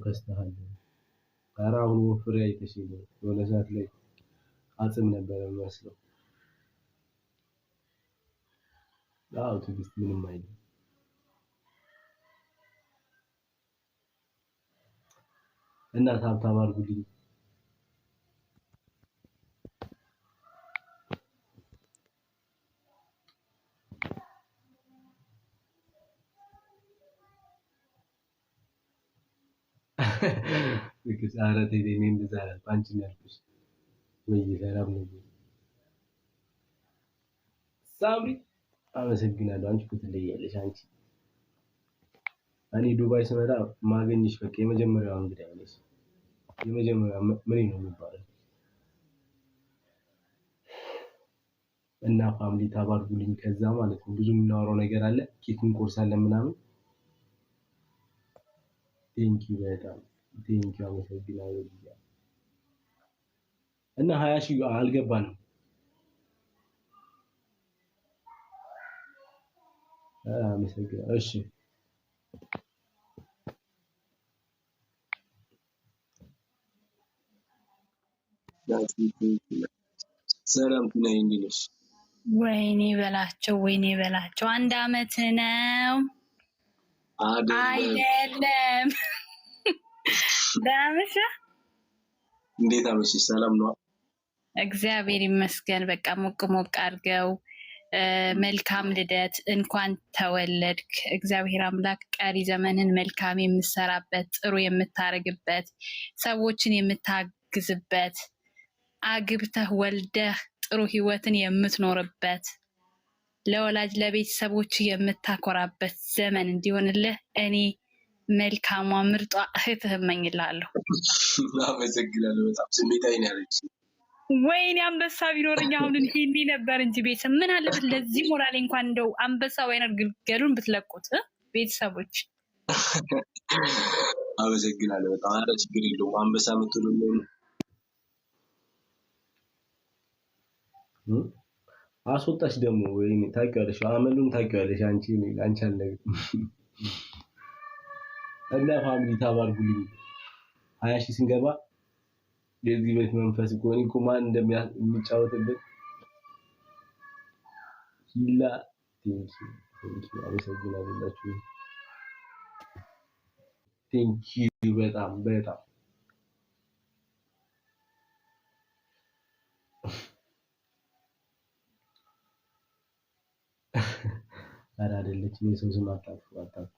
ከስተሃል አራው ወፍሬ አይተሽኝ የሆነ ሰዓት ላይ አጽም ነበር የሚመስለው። አዎ ትግስት ምንም አይደለም። እና ታብታብ አድርጉልኝ። because አረቴ እኔ እንደዛ አንቺ ነው ያልኩሽ ወይ ሰላም ነው ሳምሪ አመሰግናለሁ። አንቺ ትለያለሽ። አንቺ እኔ ዱባይ ስመጣ ማገኝሽ በቃ የመጀመሪያው እንግዲህ አይነሽ የመጀመሪያው ምን ነው የሚባለው እና ፋሚሊ ታባርጉልኝ። ከዛ ማለት ነው ብዙ የምናወራው ነገር አለ። ኬክ እንቆርሳለን ምናምን። ቴንኪው በጣም ቴንኪው አመሰግናለሁ። እና 20 ሺህ አልገባንም። አመሰግናለሁ። እሺ ሰላም ነኝ እንዴሽ? ወይኔ በላቸው አንድ አመት ነው አይደለም። ዳምሻ እንዴት አመሽሽ? ሰላም ነው? እግዚአብሔር ይመስገን። በቃ ሞቅ አድርገው። መልካም ልደት፣ እንኳን ተወለድክ። እግዚአብሔር አምላክ ቀሪ ዘመንን መልካም የምትሰራበት፣ ጥሩ የምታረግበት፣ ሰዎችን የምታግዝበት፣ አግብተህ ወልደህ ጥሩ ህይወትን የምትኖርበት፣ ለወላጅ ለቤተሰቦች የምታኮራበት ዘመን እንዲሆንልህ እኔ መልካሟ ምርጧ እህትህ እመኝልሃለሁ። አመሰግናለሁ። በጣም ስሜታዊ ነኝ ያለች ወይኔ አንበሳ ቢኖርኝ አሁን እንዴ ነበር እንጂ ቤተሰብ ምን አለበት ለዚህ ሞራሌ እንኳን እንደው አንበሳ ወይነር ግልገሉን ብትለቁት ቤተሰቦች። አመሰግናለሁ በጣም። ኧረ ችግር የለውም። አንበሳ የምትሉኝ አስወጣሽ ደግሞ ወይኔ ታውቂዋለሽ፣ አመሉን ታውቂዋለሽ አንቺ አልነግርም። እና ፋሚሊ ታባርጉልኝ 20 ሺህ ስንገባ የዚህ ቤት መንፈስ ጎኒ ኮማን እንደሚጫወትበት ሂላ ቴንኪው አመሰግናለሁ። ቴንኪው በጣም ኧረ አይደለችም የሰው ስም አታጥፉ።